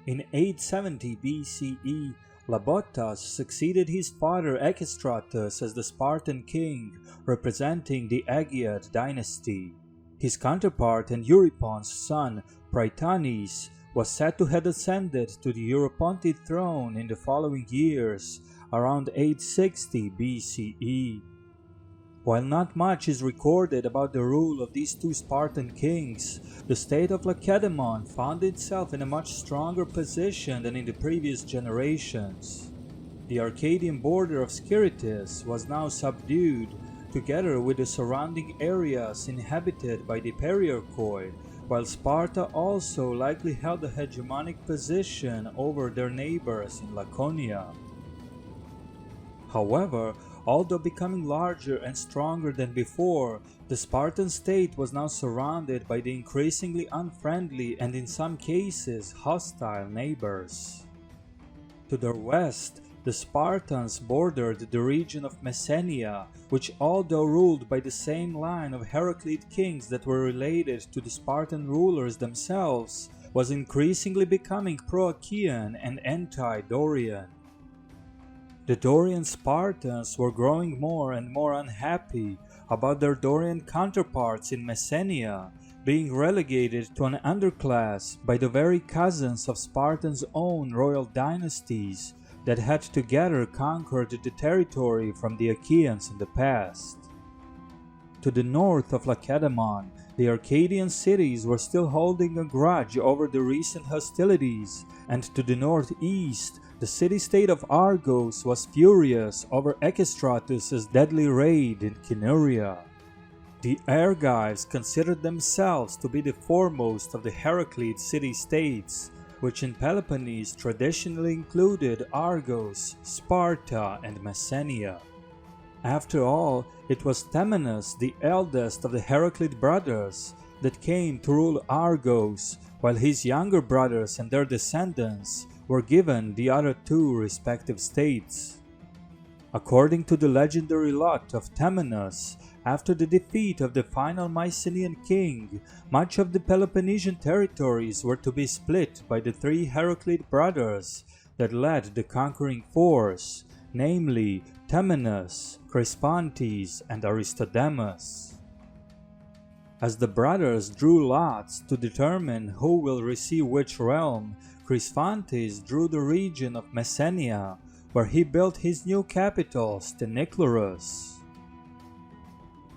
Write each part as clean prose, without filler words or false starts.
In 870 BCE, Labotas succeeded his father Echestratus as the Spartan king, representing the Aegeid dynasty. His counterpart and Eurypon's son, Prytanes, was said to have ascended to the Eurypontid throne in the following years, around 860 BCE. While not much is recorded about the rule of these two Spartan kings, the state of Lacedaemon found itself in a much stronger position than in the previous generations. The Arcadian border of Sciritis was now subdued, together with the surrounding areas inhabited by the Periarchoi, while Sparta also likely held a hegemonic position over their neighbors in Laconia. However, although becoming larger and stronger than before, the Spartan state was now surrounded by the increasingly unfriendly and in some cases hostile neighbors. To their west, the Spartans bordered the region of Messenia, which, although ruled by the same line of Heraclid kings that were related to the Spartan rulers themselves, was increasingly becoming pro-Achaean and anti-Dorian. The Dorian Spartans were growing more and more unhappy about their Dorian counterparts in Messenia being relegated to an underclass by the very cousins of Spartans' own royal dynasties that had together conquered the territory from the Achaeans in the past. To the north of Lacedaemon, the Arcadian cities were still holding a grudge over the recent hostilities, and to the northeast, the city-state of Argos was furious over Echestratus' deadly raid in Kinuria. The Argives considered themselves to be the foremost of the Heraclid city-states, which in Peloponnese traditionally included Argos, Sparta, and Messenia. After all, it was Temenus, the eldest of the Heraclid brothers, that came to rule Argos, while his younger brothers and their descendants were given the other two respective states. According to the legendary lot of Temenus, after the defeat of the final Mycenaean king, much of the Peloponnesian territories were to be split by the three Heraclid brothers that led the conquering force, namely Temenus, Crespontes, and Aristodemus. As the brothers drew lots to determine who will receive which realm, Crespontes drew the region of Messenia, where he built his new capital, Stheneclarus.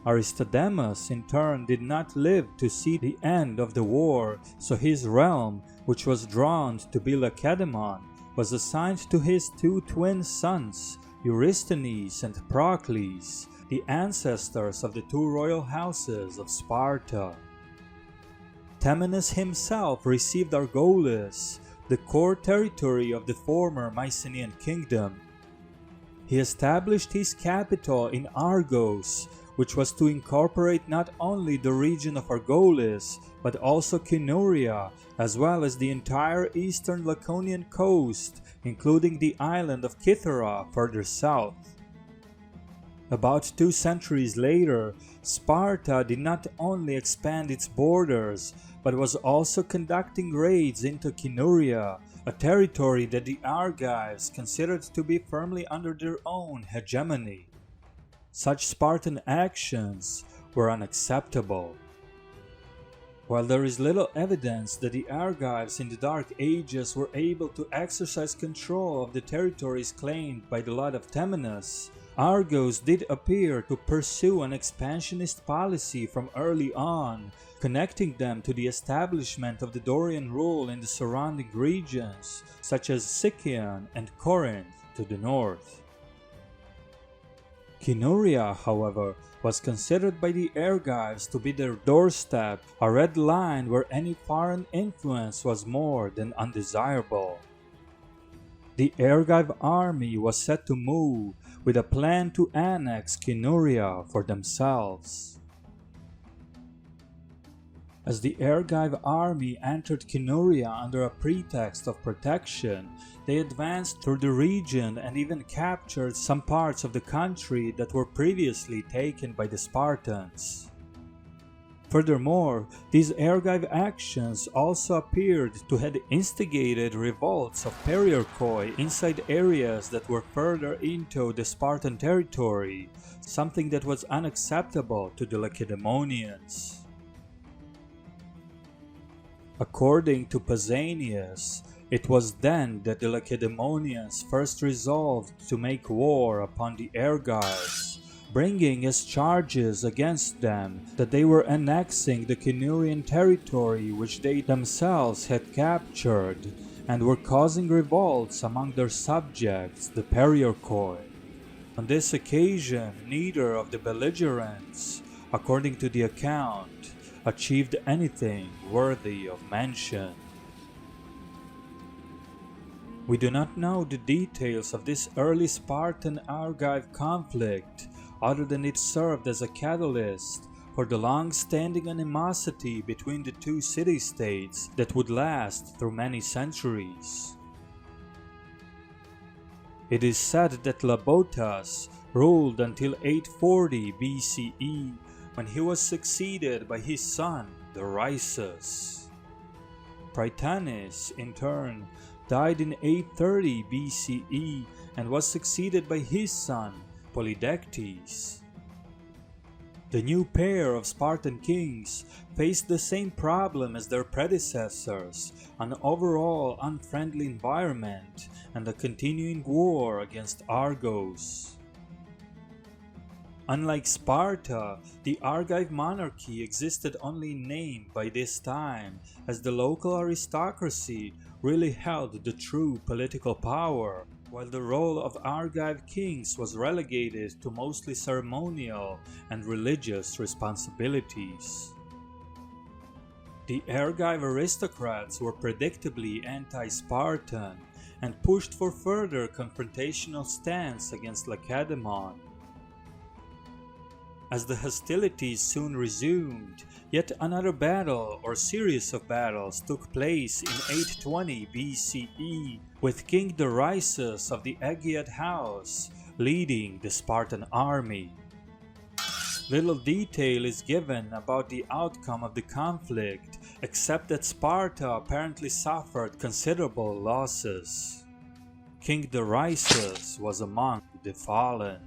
Aristodemus in turn did not live to see the end of the war, so his realm, which was drawn to be Lacedaemon, was assigned to his two twin sons, Eurysthenes and Procles, the ancestors of the two royal houses of Sparta. Temenus himself received Argolis, the core territory of the former Mycenaean kingdom. He established his capital in Argos, which was to incorporate not only the region of Argolis, but also Kinuria, as well as the entire eastern Laconian coast, including the island of Kythera further south. About 2 centuries later, Sparta did not only expand its borders, but was also conducting raids into Kinuria, a territory that the Argives considered to be firmly under their own hegemony. Such Spartan actions were unacceptable. While there is little evidence that the Argives in the Dark Ages were able to exercise control of the territories claimed by the lot of Temenus, Argos did appear to pursue an expansionist policy from early on, connecting them to the establishment of the Dorian rule in the surrounding regions, such as Sicyon and Corinth to the north. Kinuria, however, was considered by the Argives to be their doorstep, a red line where any foreign influence was more than undesirable. The Argive army was set to move, with a plan to annex Kinuria for themselves. As the Argive army entered Kinuria under a pretext of protection, they advanced through the region and even captured some parts of the country that were previously taken by the Spartans. Furthermore, these Argive actions also appeared to have instigated revolts of Periarchoi inside areas that were further into the Spartan territory, something that was unacceptable to the Lacedaemonians. According to Pausanias, it was then that the Lacedaemonians first resolved to make war upon the Argives, bringing as charges against them that they were annexing the Kynurian territory which they themselves had captured, and were causing revolts among their subjects, the Periarchoi. On this occasion, neither of the belligerents, according to the account, achieved anything worthy of mention. We do not know the details of this early Spartan-Argive conflict, other than it served as a catalyst for the long-standing animosity between the two city-states that would last through many centuries. It is said that Labotas ruled until 840 BCE, when he was succeeded by his son, Darius. Prytanis, in turn, died in 830 BCE and was succeeded by his son, Polydectes. The new pair of Spartan kings faced the same problem as their predecessors, an overall unfriendly environment and a continuing war against Argos. Unlike Sparta, the Argive monarchy existed only in name by this time, as the local aristocracy really held the true political power, while the role of Argive kings was relegated to mostly ceremonial and religious responsibilities. The Argive aristocrats were predictably anti-Spartan and pushed for further confrontational stance against Lacedaemon. As the hostilities soon resumed, yet another battle or series of battles took place in 820 BCE, with King Darius of the Aegeid house leading the Spartan army. Little detail is given about the outcome of the conflict, except that Sparta apparently suffered considerable losses. King Darius was among the fallen.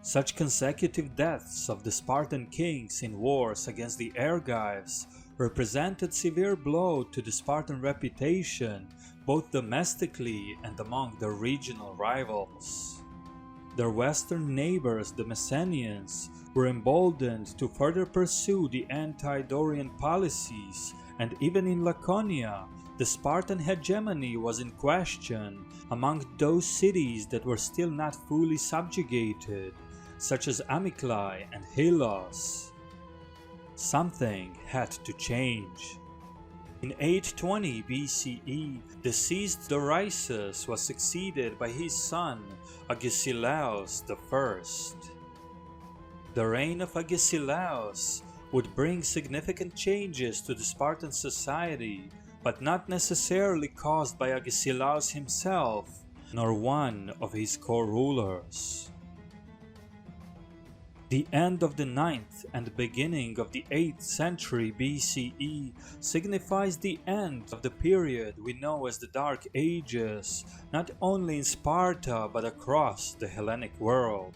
Such consecutive deaths of the Spartan kings in wars against the Argives represented severe blow to the Spartan reputation, both domestically and among their regional rivals. Their western neighbors, the Messenians, were emboldened to further pursue the anti-Dorian policies, and even in Laconia, the Spartan hegemony was in question among those cities that were still not fully subjugated, such as Amyclae and Helos. Something had to change. In 820 BCE, deceased Darius was succeeded by his son Agesilaus I. The reign of Agesilaus would bring significant changes to the Spartan society, but not necessarily caused by Agesilaus himself, nor one of his co-rulers. The end of the 9th and the beginning of the 8th century BCE signifies the end of the period we know as the Dark Ages, not only in Sparta but across the Hellenic world.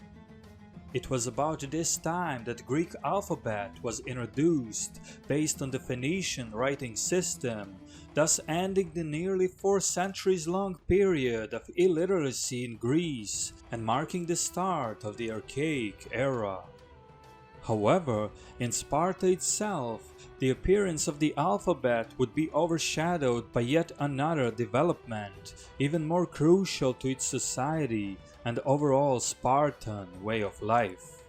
It was about this time that Greek alphabet was introduced based on the Phoenician writing system, thus ending the nearly 4 centuries long period of illiteracy in Greece and marking the start of the Archaic era. However, in Sparta itself, the appearance of the alphabet would be overshadowed by yet another development, even more crucial to its society and overall Spartan way of life.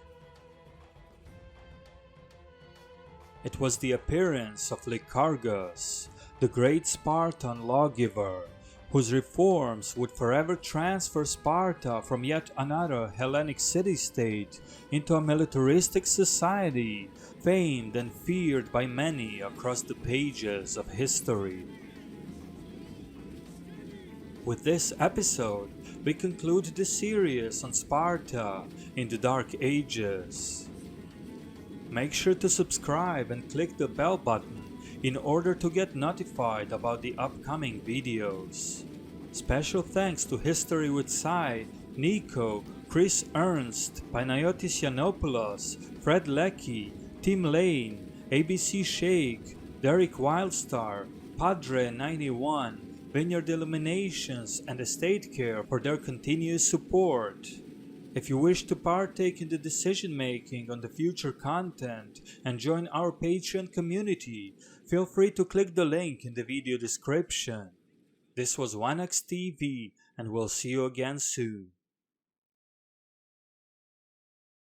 It was the appearance of Lycurgus, the great Spartan lawgiver, whose reforms would forever transfer Sparta from yet another Hellenic city-state into a militaristic society, famed and feared by many across the pages of history. With this episode, we conclude the series on Sparta in the Dark Ages. Make sure to subscribe and click the bell button in order to get notified about the upcoming videos. Special thanks to History with Sai, Nico, Chris Ernst, Panayotis Yiannopoulos, Fred Leckie, Tim Lane, ABC Shake, Derek Wildstar, Padre91, Vineyard Illuminations, and Estate Care for their continuous support. If you wish to partake in the decision making on the future content and join our Patreon community, feel free to click the link in the video description. This was WanaxTV, and we'll see you again soon.